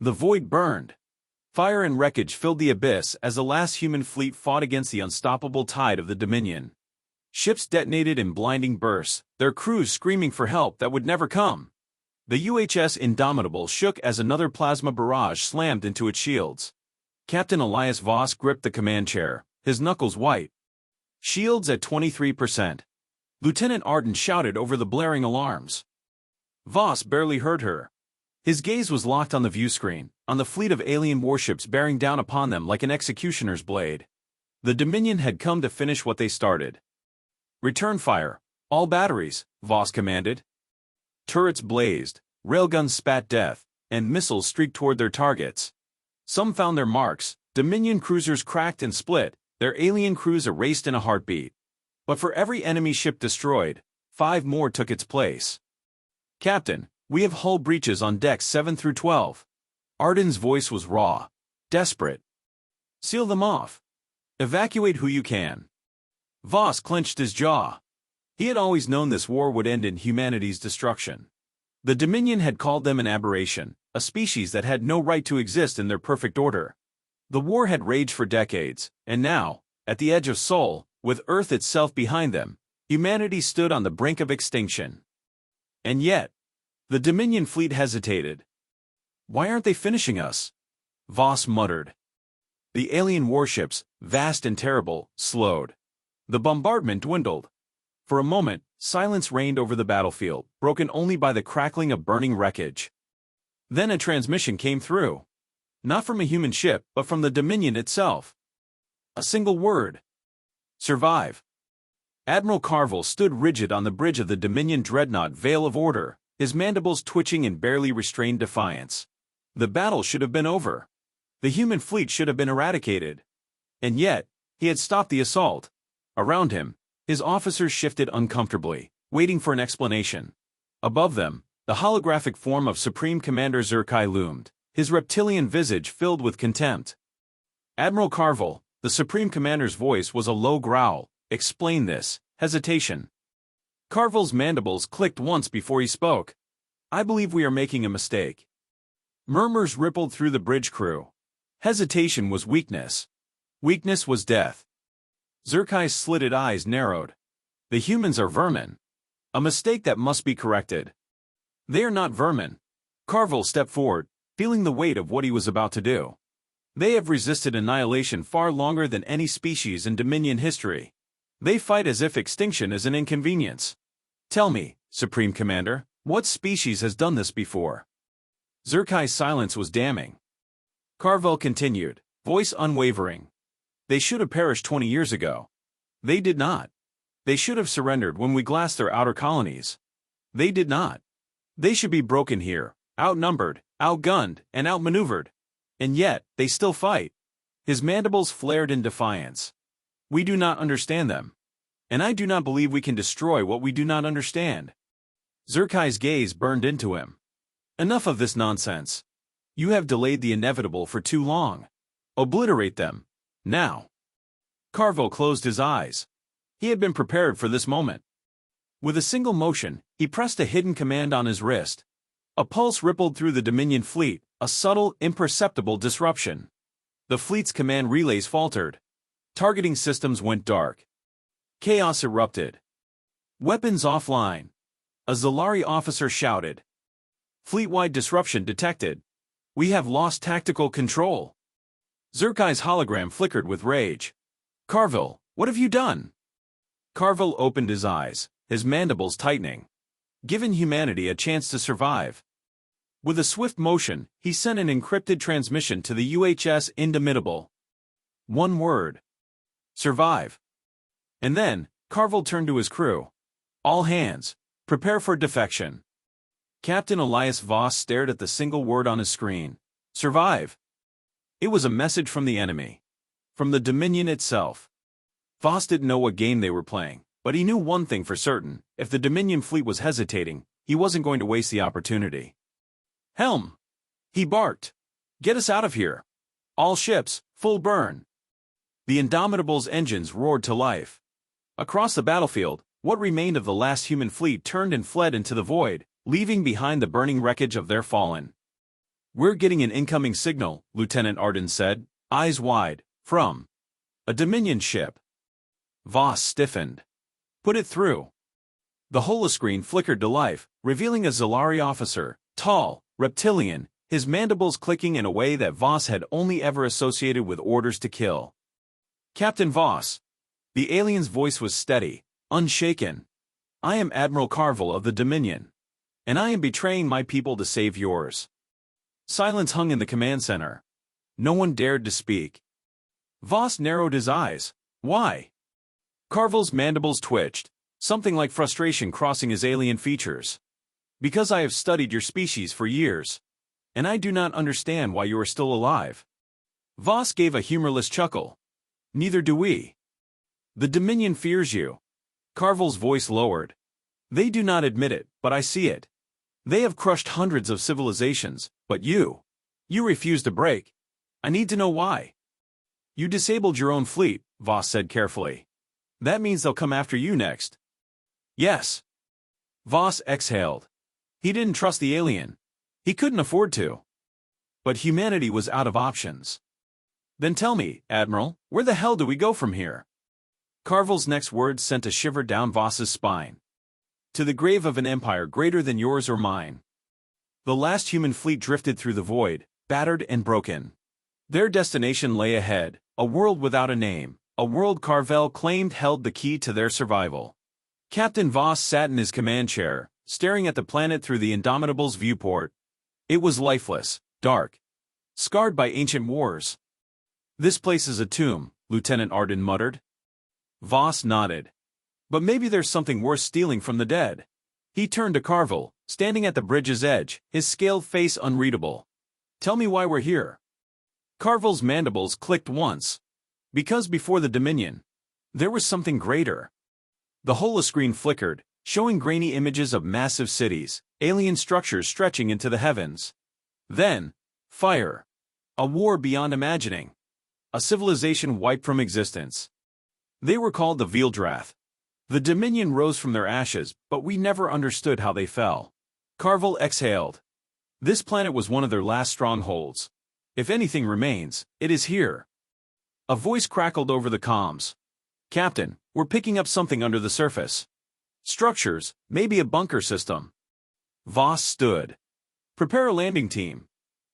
The void burned. Fire and wreckage filled the abyss as the last human fleet fought against the unstoppable tide of the Dominion. Ships detonated in blinding bursts, their crews screaming for help that would never come. The UHS Indomitable shook as another plasma barrage slammed into its shields. Captain Elias Voss gripped the command chair, his knuckles white. Shields at 23%. Lieutenant Arden shouted over the blaring alarms. Voss barely heard her. His gaze was locked on the viewscreen, on the fleet of alien warships bearing down upon them like an executioner's blade. The Dominion had come to finish what they started. Return fire, all batteries, Voss commanded. Turrets blazed, railguns spat death, and missiles streaked toward their targets. Some found their marks, Dominion cruisers cracked and split, their alien crews erased in a heartbeat. But for every enemy ship destroyed, 5 more took its place. Captain, we have hull breaches on decks 7 through 12. Arden's voice was raw, desperate. Seal them off. Evacuate who you can. Voss clenched his jaw. He had always known this war would end in humanity's destruction. The Dominion had called them an aberration, a species that had no right to exist in their perfect order. The war had raged for decades, and now, at the edge of Sol, with Earth itself behind them, humanity stood on the brink of extinction. And yet, the Dominion fleet hesitated. Why aren't they finishing us? Voss muttered. The alien warships, vast and terrible, slowed. The bombardment dwindled. For a moment, silence reigned over the battlefield, broken only by the crackling of burning wreckage. Then a transmission came through. Not from a human ship, but from the Dominion itself. A single word. Survive. Admiral Carville stood rigid on the bridge of the Dominion dreadnought Veil of Order, his mandibles twitching in barely restrained defiance. The battle should have been over. The human fleet should have been eradicated. And yet, he had stopped the assault. Around him, his officers shifted uncomfortably, waiting for an explanation. Above them, the holographic form of Supreme Commander Zerkai loomed, his reptilian visage filled with contempt. Admiral Carville, the Supreme Commander's voice was a low growl. Explain this. Hesitation. Carville's mandibles clicked once before he spoke. I believe we are making a mistake. Murmurs rippled through the bridge crew. Hesitation was weakness. Weakness was death. Zerkai's slitted eyes narrowed. The humans are vermin. A mistake that must be corrected. They are not vermin. Carville stepped forward, feeling the weight of what he was about to do. They have resisted annihilation far longer than any species in Dominion history. They fight as if extinction is an inconvenience. Tell me, Supreme Commander, what species has done this before? Zerkai's silence was damning. Carville continued, voice unwavering. They should have perished 20 years ago. They did not. They should have surrendered when we glassed their outer colonies. They did not. They should be broken here, outnumbered, outgunned, and outmaneuvered. And yet, they still fight. His mandibles flared in defiance. We do not understand them. And I do not believe we can destroy what we do not understand. Zerkai's gaze burned into him. Enough of this nonsense. You have delayed the inevitable for too long. Obliterate them. Now. Carville closed his eyes. He had been prepared for this moment. With a single motion, he pressed a hidden command on his wrist. A pulse rippled through the Dominion fleet, a subtle, imperceptible disruption. The fleet's command relays faltered. Targeting systems went dark. Chaos erupted. Weapons offline. A Zalari officer shouted. Fleet-wide disruption detected. We have lost tactical control. Zerkai's hologram flickered with rage. Carville, what have you done? Carville opened his eyes, his mandibles tightening. Given humanity a chance to survive. With a swift motion, he sent an encrypted transmission to the UHS Indomitable. One word. Survive. And then, Carville turned to his crew. All hands, prepare for defection. Captain Elias Voss stared at the single word on his screen. Survive. It was a message from the enemy. From the Dominion itself. Voss didn't know what game they were playing, but he knew one thing for certain. If the Dominion fleet was hesitating, he wasn't going to waste the opportunity. Helm! He barked. Get us out of here. All ships, full burn. The Indomitable's engines roared to life. Across the battlefield, what remained of the last human fleet turned and fled into the void, leaving behind the burning wreckage of their fallen. We're getting an incoming signal, Lieutenant Arden said, eyes wide, from a Dominion ship. Voss stiffened. Put it through. The holoscreen flickered to life, revealing a Zalari officer, tall, reptilian, his mandibles clicking in a way that Voss had only ever associated with orders to kill. Captain Voss. The alien's voice was steady, unshaken. I am Admiral Carvel of the Dominion. And I am betraying my people to save yours. Silence hung in the command center. No one dared to speak. Voss narrowed his eyes. Why? Carvel's mandibles twitched, something like frustration crossing his alien features. Because I have studied your species for years. And I do not understand why you are still alive. Voss gave a humorless chuckle. Neither do we. The Dominion fears you. Carvel's voice lowered. They do not admit it, but I see it. They have crushed hundreds of civilizations, but you refuse to break. I need to know why. You disabled your own fleet, Voss said carefully. That means they'll come after you next. Yes. Voss exhaled. He didn't trust the alien. He couldn't afford to. But humanity was out of options. Then tell me, Admiral, where the hell do we go from here? Carvel's next words sent a shiver down Voss's spine. To the grave of an empire greater than yours or mine. The last human fleet drifted through the void, battered and broken. Their destination lay ahead, a world without a name, a world Carvel claimed held the key to their survival. Captain Voss sat in his command chair, staring at the planet through the Indomitable's viewport. It was lifeless, dark, scarred by ancient wars. This place is a tomb, Lieutenant Arden muttered. Voss nodded. But maybe there's something worth stealing from the dead. He turned to Carvel, standing at the bridge's edge, his scaled face unreadable. Tell me why we're here. Carvel's mandibles clicked once. Because before the Dominion, there was something greater. The holoscreen flickered, showing grainy images of massive cities, alien structures stretching into the heavens. Then, fire. A war beyond imagining. A civilization wiped from existence. They were called the Vieldrath. The Dominion rose from their ashes, but we never understood how they fell. Carvel exhaled. This planet was one of their last strongholds. If anything remains, it is here. A voice crackled over the comms. Captain, we're picking up something under the surface. Structures, maybe a bunker system. Voss stood. Prepare a landing team.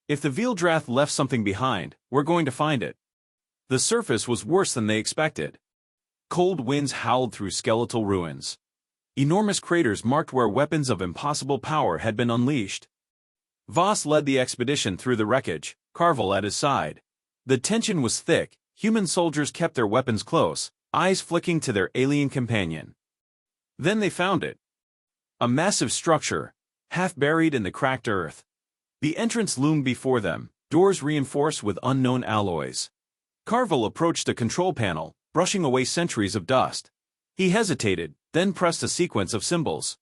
If the Vieldrath left something behind, we're going to find it. The surface was worse than they expected. Cold winds howled through skeletal ruins. Enormous craters marked where weapons of impossible power had been unleashed. Voss led the expedition through the wreckage, Carvel at his side. The tension was thick, human soldiers kept their weapons close, eyes flicking to their alien companion. Then they found it. A massive structure, half buried in the cracked earth. The entrance loomed before them, doors reinforced with unknown alloys. Carvel approached the control panel, brushing away centuries of dust. He hesitated, then pressed a sequence of symbols.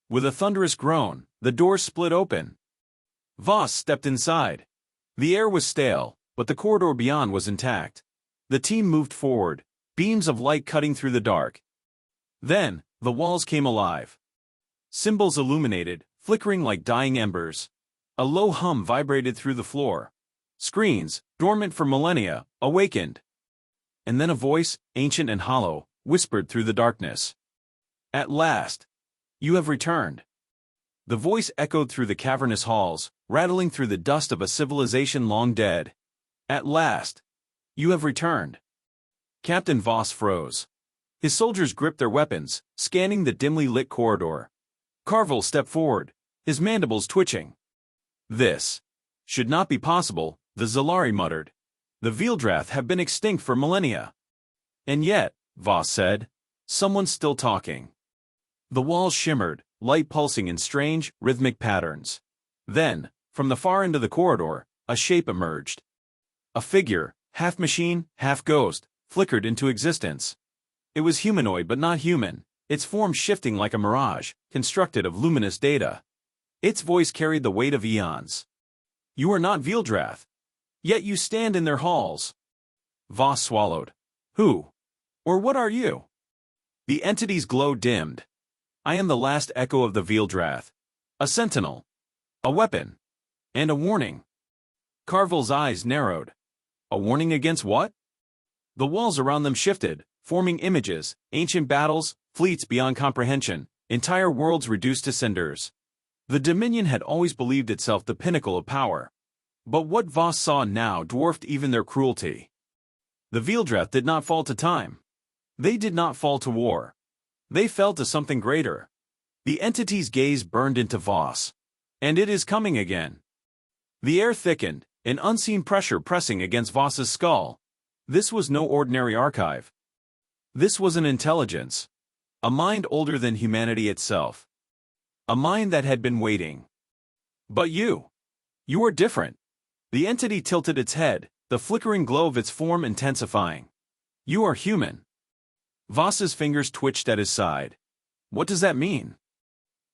With a thunderous groan, the doors split open. Voss stepped inside. The air was stale, but the corridor beyond was intact. The team moved forward, beams of light cutting through the dark. Then, the walls came alive. Symbols illuminated, flickering like dying embers. A low hum vibrated through the floor. Screens, dormant for millennia, awakened. And then a voice, ancient and hollow, whispered through the darkness. At last. You have returned. The voice echoed through the cavernous halls, rattling through the dust of a civilization long dead. At last. You have returned. Captain Voss froze. His soldiers gripped their weapons, scanning the dimly lit corridor. Carvel stepped forward, his mandibles twitching. This should not be possible, the Zalari muttered. The Vieldrath have been extinct for millennia. And yet, Voss said, someone's still talking. The walls shimmered, light pulsing in strange, rhythmic patterns. Then, from the far end of the corridor, a shape emerged. A figure, half machine, half ghost, flickered into existence. It was humanoid but not human, its form shifting like a mirage, constructed of luminous data. Its voice carried the weight of eons. You are not Vieldrath. Yet you stand in their halls. Voss swallowed. Who? Or what are you? The entity's glow dimmed. I am the last echo of the Vieldrath. A sentinel. A weapon. And a warning. Carvel's eyes narrowed. A warning against what? The walls around them shifted, forming images, ancient battles, fleets beyond comprehension, entire worlds reduced to cinders. The Dominion had always believed itself the pinnacle of power. But what Voss saw now dwarfed even their cruelty. The Vieldrath did not fall to time. They did not fall to war. They fell to something greater. The entity's gaze burned into Voss. And it is coming again. The air thickened, an unseen pressure pressing against Voss's skull. This was no ordinary archive. This was an intelligence. A mind older than humanity itself. A mind that had been waiting. But you are different. The entity tilted its head, the flickering glow of its form intensifying. You are human. Voss's fingers twitched at his side. What does that mean?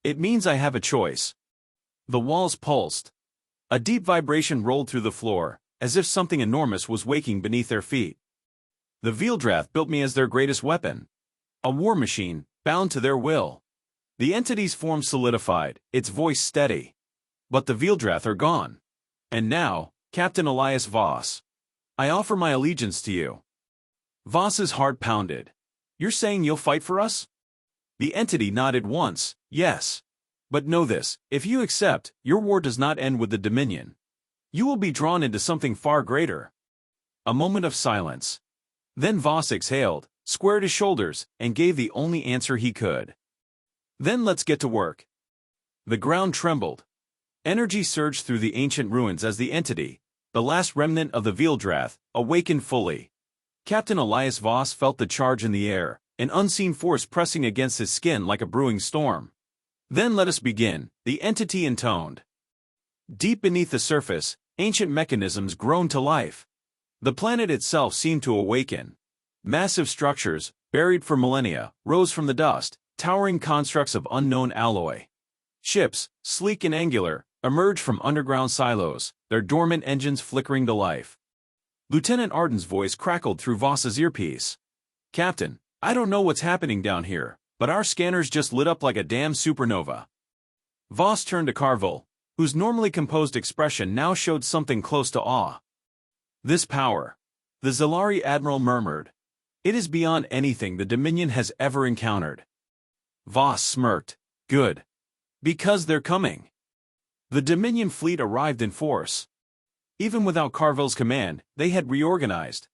It means I have a choice. The walls pulsed. A deep vibration rolled through the floor, as if something enormous was waking beneath their feet. The Vieldrath built me as their greatest weapon. A war machine, bound to their will. The entity's form solidified, its voice steady. But the Vieldrath are gone. And now, Captain Elias Voss, I offer my allegiance to you. Voss's heart pounded. You're saying you'll fight for us? The entity nodded once, yes. But know this, if you accept, your war does not end with the Dominion. You will be drawn into something far greater. A moment of silence. Then Voss exhaled, squared his shoulders, and gave the only answer he could. Then let's get to work. The ground trembled. Energy surged through the ancient ruins as the entity, the last remnant of the Vieldrath, awakened fully. Captain Elias Voss felt the charge in the air, an unseen force pressing against his skin like a brewing storm. Then let us begin, the entity intoned. Deep beneath the surface, ancient mechanisms groaned to life. The planet itself seemed to awaken. Massive structures, buried for millennia, rose from the dust, towering constructs of unknown alloy. Ships, sleek and angular, emerged from underground silos, their dormant engines flickering to life. Lieutenant Arden's voice crackled through Voss's earpiece. Captain, I don't know what's happening down here, but our scanners just lit up like a damn supernova. Voss turned to Carvel, whose normally composed expression now showed something close to awe. This power, the Zalari Admiral murmured. It is beyond anything the Dominion has ever encountered. Voss smirked. Good. Because they're coming. The Dominion fleet arrived in force. Even without Carvel's command, they had reorganized.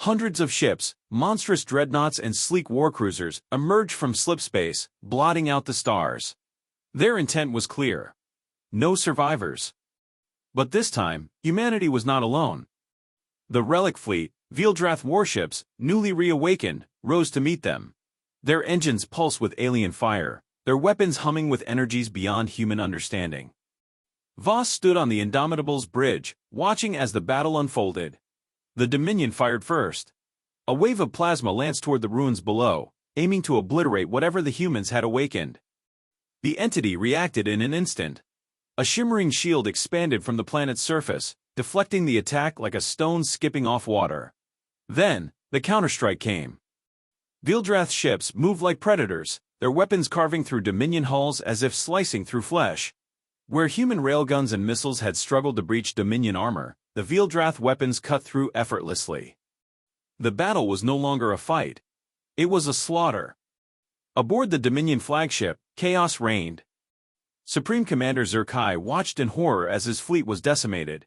Hundreds of ships, monstrous dreadnoughts and sleek warcruisers emerged from slipspace, blotting out the stars. Their intent was clear. No survivors. But this time, humanity was not alone. The relic fleet, Vieldrath warships, newly reawakened, rose to meet them. Their engines pulsed with alien fire, their weapons humming with energies beyond human understanding. Voss stood on the Indomitable's bridge, watching as the battle unfolded. The Dominion fired first. A wave of plasma lanced toward the ruins below, aiming to obliterate whatever the humans had awakened. The entity reacted in an instant. A shimmering shield expanded from the planet's surface, deflecting the attack like a stone skipping off water. Then, the counterstrike came. Vieldrath ships moved like predators, their weapons carving through Dominion hulls as if slicing through flesh. Where human railguns and missiles had struggled to breach Dominion armor, the Vieldrath weapons cut through effortlessly. The battle was no longer a fight. It was a slaughter. Aboard the Dominion flagship, chaos reigned. Supreme Commander Zerkai watched in horror as his fleet was decimated.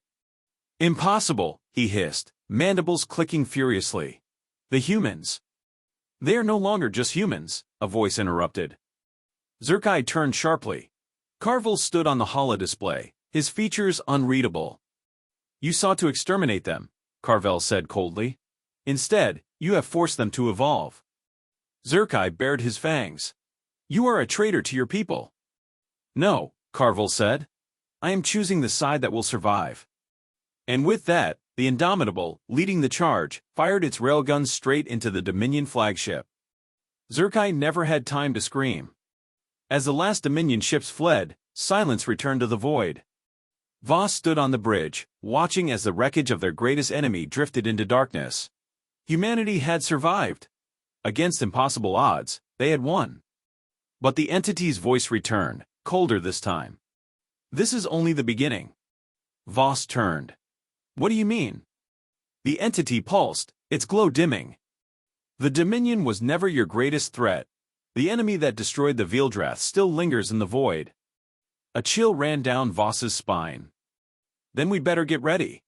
Impossible, he hissed, mandibles clicking furiously. The humans. They are no longer just humans, a voice interrupted. Zerkai turned sharply. Carvel stood on the holodisplay, his features unreadable. You sought to exterminate them, Carvel said coldly. Instead, you have forced them to evolve. Zerkai bared his fangs. You are a traitor to your people. No, Carvel said. I am choosing the side that will survive. And with that, the Indomitable, leading the charge, fired its railguns straight into the Dominion flagship. Zerkai never had time to scream. As the last Dominion ships fled, silence returned to the void. Voss stood on the bridge, watching as the wreckage of their greatest enemy drifted into darkness. Humanity had survived. Against impossible odds, they had won. But the entity's voice returned, colder this time. This is only the beginning. Voss turned. What do you mean? The entity pulsed, its glow dimming. The Dominion was never your greatest threat. The enemy that destroyed the Veildrath still lingers in the void. A chill ran down Voss's spine. Then we'd better get ready.